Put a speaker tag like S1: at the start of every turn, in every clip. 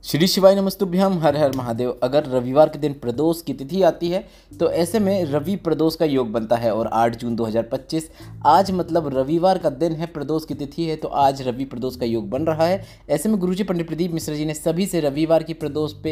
S1: श्री शिवाय नमस्तुभ्यम, हर हर महादेव। अगर रविवार के दिन प्रदोष की तिथि आती है तो ऐसे में रवि प्रदोष का योग बनता है और 8 जून 2025 आज मतलब रविवार का दिन है, प्रदोष की तिथि है, तो आज रवि प्रदोष का योग बन रहा है। ऐसे में गुरुजी पंडित प्रदीप मिश्रा जी ने सभी से रविवार की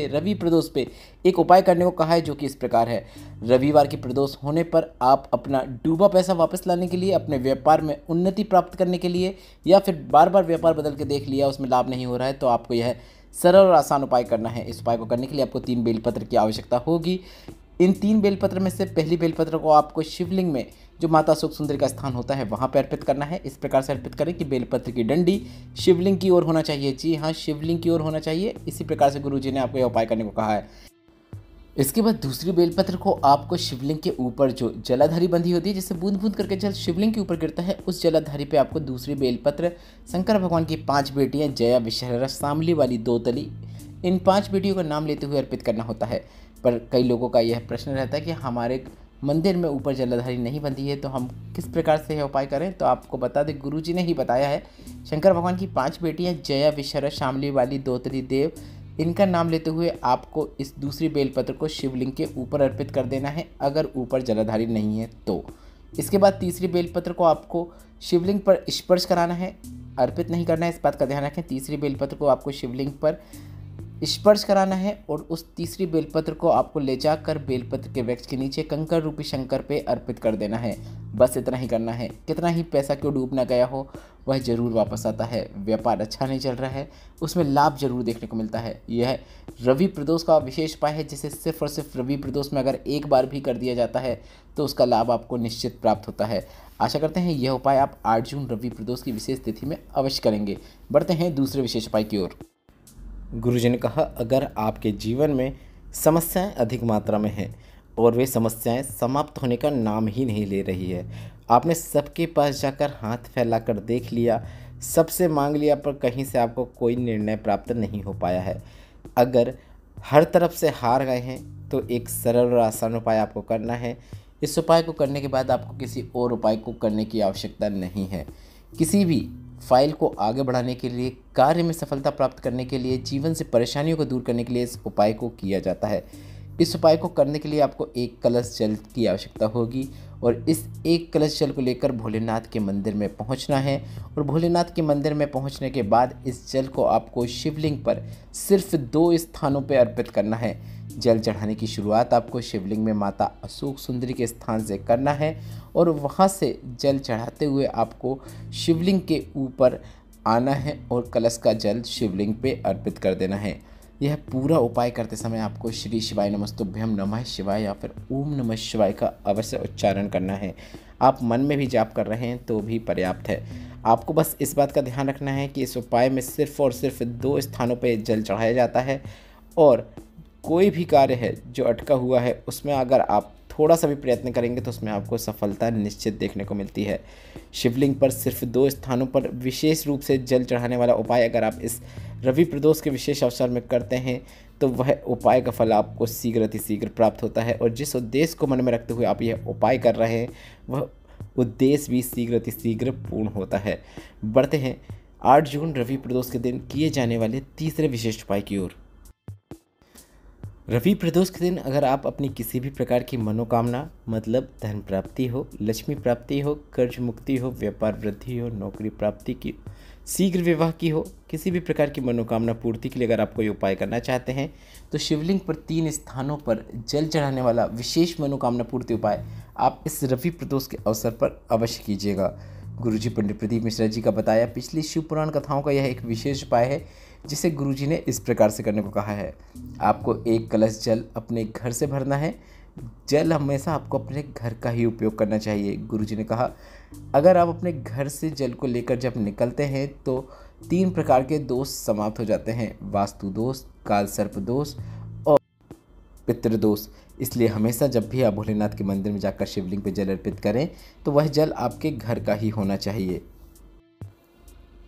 S1: रवि प्रदोष पे एक उपाय करने को कहा है, जो कि इस प्रकार है। रविवार की प्रदोष होने पर आप अपना डूबा पैसा वापस लाने के लिए, अपने व्यापार में उन्नति प्राप्त करने के लिए, या फिर बार बार व्यापार बदल के देख लिया उसमें लाभ नहीं हो रहा है, तो आपको यह सरल और आसान उपाय करना है। इस उपाय को करने के लिए आपको 3 बेलपत्र की आवश्यकता होगी। इन 3 बेलपत्र में से पहली बेलपत्र को आपको शिवलिंग में, जो माता अशोक सुंदरी का स्थान होता है, वहाँ पर अर्पित करना है। इस प्रकार से अर्पित करें कि बेलपत्र की डंडी शिवलिंग की ओर होना चाहिए। जी हाँ, शिवलिंग की ओर होना चाहिए। इसी प्रकार से गुरुजी ने आपको यह उपाय करने को कहा है। इसके बाद दूसरी बेलपत्र को आपको शिवलिंग के ऊपर, जो जलाधारी बंधी होती है जिससे बूंद बूंद करके जल शिवलिंग के ऊपर गिरता है, उस जलाधारी पे आपको दूसरी बेलपत्र शंकर भगवान की 5 बेटियां जया, विषहरा, शामली वाली 2 तली, इन 5 बेटियों का नाम लेते हुए अर्पित करना होता है। पर कई लोगों का यह प्रश्न रहता है कि हमारे मंदिर में ऊपर जलाधारी नहीं बंधी है, तो हम किस प्रकार से यह उपाय करें। तो आपको बता दें, गुरुजी ने ही बताया है। शंकर भगवान की 5 बेटियां जया, विषहरा, शामली वाली 2 तली देव, इनका नाम लेते हुए आपको इस दूसरी बेलपत्र को शिवलिंग के ऊपर अर्पित कर देना है, अगर ऊपर जलाधारी नहीं है तो। इसके बाद तीसरी बेलपत्र को आपको शिवलिंग पर स्पर्श कराना है, अर्पित नहीं करना है, इस बात का ध्यान रखें। तीसरी बेलपत्र को आपको शिवलिंग पर स्पर्श कराना है और उस तीसरी बेलपत्र को आपको ले जाकर बेलपत्र के वृक्ष के नीचे कंकर रूपी शंकर पे अर्पित कर देना है। बस इतना ही करना है। कितना ही पैसा क्यों डूबना गया हो, वह ज़रूर वापस आता है। व्यापार अच्छा नहीं चल रहा है, उसमें लाभ जरूर देखने को मिलता है। यह रवि प्रदोष का विशेष उपाय है, जिसे सिर्फ और सिर्फ रवि प्रदोष में अगर एक बार भी कर दिया जाता है तो उसका लाभ आपको निश्चित प्राप्त होता है। आशा करते हैं यह उपाय आप 8 जून रवि प्रदोष की विशेष तिथि में अवश्य करेंगे। बढ़ते हैं दूसरे विशेष उपाय की ओर। गुरुजी ने कहा, अगर आपके जीवन में समस्याएं अधिक मात्रा में हैं और वे समस्याएं समाप्त होने का नाम ही नहीं ले रही है, आपने सबके पास जाकर हाथ फैलाकर देख लिया, सबसे मांग लिया, पर कहीं से आपको कोई निर्णय प्राप्त नहीं हो पाया है, अगर हर तरफ से हार गए हैं, तो एक सरल और आसान उपाय आपको करना है। इस उपाय को करने के बाद आपको किसी और उपाय को करने की आवश्यकता नहीं है। किसी भी फाइल को आगे बढ़ाने के लिए, कार्य में सफलता प्राप्त करने के लिए, जीवन से परेशानियों को दूर करने के लिए इस उपाय को किया जाता है। इस उपाय को करने के लिए आपको 1 कलश जल की आवश्यकता होगी और इस 1 कलश जल को लेकर भोलेनाथ के मंदिर में पहुंचना है। और भोलेनाथ के मंदिर में पहुंचने के बाद इस जल को आपको शिवलिंग पर सिर्फ 2 स्थानों पर अर्पित करना है। जल चढ़ाने की शुरुआत आपको शिवलिंग में माता अशोक सुंदरी के स्थान से करना है और वहाँ से जल चढ़ाते हुए आपको शिवलिंग के ऊपर आना है और कलश का जल शिवलिंग पे अर्पित कर देना है। यह पूरा उपाय करते समय आपको श्री शिवाय नमस्तुभ्यम, नमः शिवाय या फिर ओम नमः शिवाय का अवश्य उच्चारण करना है। आप मन में भी जाप कर रहे हैं तो भी पर्याप्त है। आपको बस इस बात का ध्यान रखना है कि इस उपाय में सिर्फ और सिर्फ 2 स्थानों पर जल चढ़ाया जाता है और कोई भी कार्य है जो अटका हुआ है उसमें अगर आप थोड़ा सा भी प्रयत्न करेंगे तो उसमें आपको सफलता निश्चित देखने को मिलती है। शिवलिंग पर सिर्फ 2 स्थानों पर विशेष रूप से जल चढ़ाने वाला उपाय अगर आप इस रवि प्रदोष के विशेष अवसर में करते हैं तो वह उपाय का फल आपको शीघ्र अतिशीघ्र प्राप्त होता है और जिस उद्देश्य को मन में रखते हुए आप यह उपाय कर रहे हैं वह उद्देश्य भी शीघ्र अतिशीघ्र पूर्ण होता है। बढ़ते हैं 8 जून रवि प्रदोष के दिन किए जाने वाले तीसरे विशेष उपाय की ओर। रवि प्रदोष के दिन अगर आप अपनी किसी भी प्रकार की मनोकामना, मतलब धन प्राप्ति हो, लक्ष्मी प्राप्ति हो, कर्ज मुक्ति हो, व्यापार वृद्धि हो, नौकरी प्राप्ति की, शीघ्र विवाह की हो, किसी भी प्रकार की मनोकामना पूर्ति के लिए अगर आप कोई उपाय करना चाहते हैं तो शिवलिंग पर 3 स्थानों पर जल चढ़ाने वाला विशेष मनोकामना पूर्ति उपाय आप इस रवि प्रदोष के अवसर पर अवश्य कीजिएगा। गुरुजी पंडित प्रदीप मिश्रा जी का बताया पिछली शिव पुराण कथाओं का यह एक विशेष उपाय है, जिसे गुरुजी ने इस प्रकार से करने को कहा है। आपको 1 कलश जल अपने घर से भरना है। जल हमेशा आपको अपने घर का ही उपयोग करना चाहिए। गुरुजी ने कहा, अगर आप अपने घर से जल को लेकर जब निकलते हैं तो 3 प्रकार के दोष समाप्त हो जाते हैं, वास्तु दोष, काल सर्प दोष और पितृदोष। इसलिए हमेशा जब भी आप भोलेनाथ के मंदिर में जाकर शिवलिंग पर जल अर्पित करें तो वह जल आपके घर का ही होना चाहिए।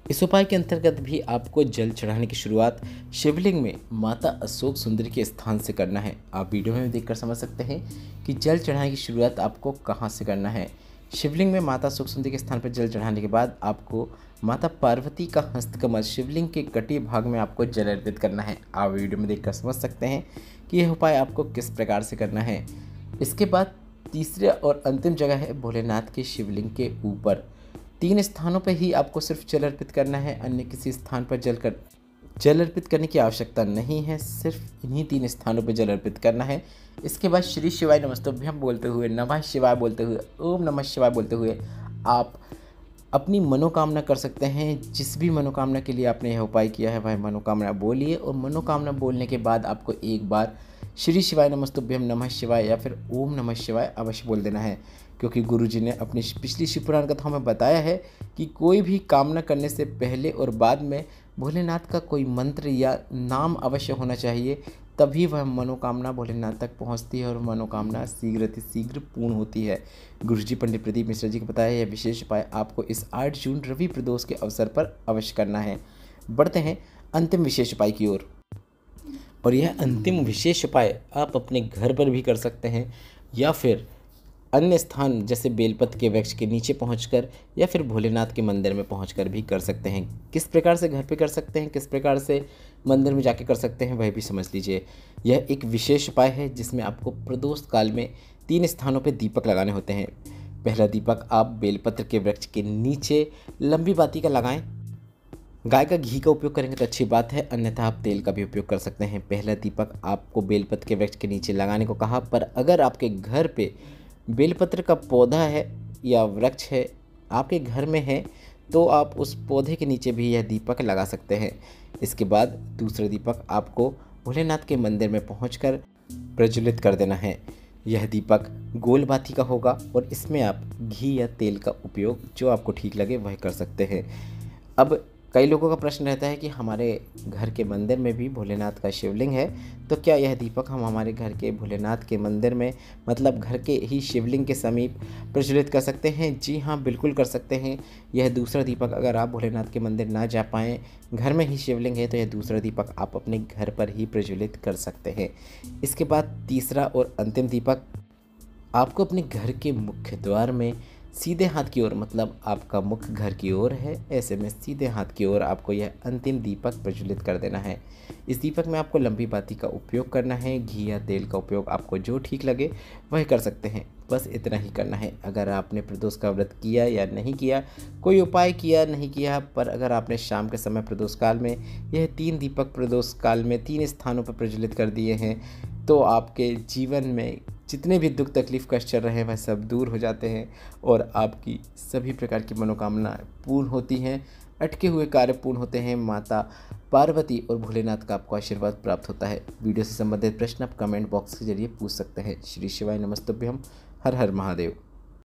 S1: इस उपाय के अंतर्गत भी आपको जल चढ़ाने की शुरुआत शिवलिंग में माता अशोक सुंदरी के स्थान से करना है। आप वीडियो में देखकर समझ सकते हैं कि जल चढ़ाने की शुरुआत आपको कहां से करना है। शिवलिंग में माता सुखसुंदी के स्थान पर जल चढ़ाने के बाद आपको माता पार्वती का हस्तकमल शिवलिंग के कटी भाग में आपको जल अर्पित करना है। आप वीडियो में देखकर समझ सकते हैं कि यह उपाय आपको किस प्रकार से करना है। इसके बाद तीसरा और अंतिम जगह है भोलेनाथ के शिवलिंग के ऊपर। 3 स्थानों पर ही आपको सिर्फ जल अर्पित करना है, अन्य किसी स्थान पर जल अर्पित करने की आवश्यकता नहीं है, सिर्फ इन्हीं 3 स्थानों पर जल अर्पित करना है। इसके बाद श्री शिवाय नमस्तुभ्यम बोलते हुए, नमः शिवाय बोलते हुए, ओम नमः शिवाय बोलते हुए आप अपनी मनोकामना कर सकते हैं। जिस भी मनोकामना के लिए आपने यह उपाय किया है वह मनोकामना बोलिए, और मनोकामना बोलने के बाद आपको एक बार श्री शिवाय नमस्तुभ्यम नमः शिवाय या फिर ओम नमः शिवाय अवश्य बोल देना है, क्योंकि गुरुजी ने अपनी पिछली शिव पुराण कथाओं में बताया है कि कोई भी कामना करने से पहले और बाद में भोलेनाथ का कोई मंत्र या नाम अवश्य होना चाहिए, तभी वह मनोकामना भोलेनाथ तक पहुंचती है और मनोकामना शीघ्र पूर्ण होती है। गुरुजी पंडित प्रदीप मिश्रा जी को बताया यह विशेष उपाय आपको इस 8 जून रवि प्रदोष के अवसर पर अवश्य करना है। बढ़ते हैं अंतिम विशेष उपाय की ओर, और यह अंतिम विशेष उपाय आप अपने घर पर भी कर सकते हैं या फिर अन्य स्थान जैसे बेलपत्र के वृक्ष के नीचे पहुंचकर या फिर भोलेनाथ के मंदिर में पहुंचकर भी कर सकते हैं। किस प्रकार से घर पे कर सकते हैं, किस प्रकार से मंदिर में जाके कर सकते हैं, वह भी समझ लीजिए। यह एक विशेष उपाय है जिसमें आपको प्रदोष काल में 3 स्थानों पे दीपक लगाने होते हैं। पहला दीपक आप बेलपत्र के वृक्ष के नीचे लंबी बाती का लगाएं। गाय का घी का उपयोग करेंगे तो अच्छी बात है, अन्यथा आप तेल का भी उपयोग कर सकते हैं। पहला दीपक आपको बेलपत्र के वृक्ष के नीचे लगाने को कहा, पर अगर आपके घर पे बेलपत्र का पौधा है या वृक्ष है आपके घर में है तो आप उस पौधे के नीचे भी यह दीपक लगा सकते हैं। इसके बाद दूसरा दीपक आपको भोलेनाथ के मंदिर में पहुंचकर प्रज्वलित कर देना है। यह दीपक गोल बाती का होगा और इसमें आप घी या तेल का उपयोग जो आपको ठीक लगे वह कर सकते हैं। अब कई लोगों का प्रश्न रहता है कि हमारे घर के मंदिर में भी भोलेनाथ का शिवलिंग है, तो क्या यह दीपक हम हमारे घर के भोलेनाथ के मंदिर में मतलब घर के ही शिवलिंग के समीप प्रज्वलित कर सकते हैं? जी हाँ, बिल्कुल कर सकते हैं। यह दूसरा दीपक अगर आप भोलेनाथ के मंदिर ना जा पाएँ, घर में ही शिवलिंग है, तो यह दूसरा दीपक आप अपने घर पर ही प्रज्वलित कर सकते हैं। इसके बाद तीसरा और अंतिम दीपक आपको अपने घर के मुख्य द्वार में सीधे हाथ की ओर, मतलब आपका मुख घर की ओर है, ऐसे में सीधे हाथ की ओर आपको यह अंतिम दीपक प्रज्वलित कर देना है। इस दीपक में आपको लंबी बाती का उपयोग करना है। घी या तेल का उपयोग आपको जो ठीक लगे वह कर सकते हैं। बस इतना ही करना है। अगर आपने प्रदोष का व्रत किया या नहीं किया, कोई उपाय किया नहीं किया, पर अगर आपने शाम के समय प्रदोष काल में यह 3 दीपक प्रदोष काल में 3 स्थानों पर प्रज्वलित कर दिए हैं, तो आपके जीवन में जितने भी दुख तकलीफ कष्ट चल रहे हैं वह सब दूर हो जाते हैं और आपकी सभी प्रकार की मनोकामनाएं पूर्ण होती हैं, अटके हुए कार्य पूर्ण होते हैं। माता पार्वती और भोलेनाथ का आपको आशीर्वाद प्राप्त होता है। वीडियो से संबंधित प्रश्न आप कमेंट बॉक्स के जरिए पूछ सकते हैं। श्री शिवाय नमस्तुभ्यम। हर हर महादेव।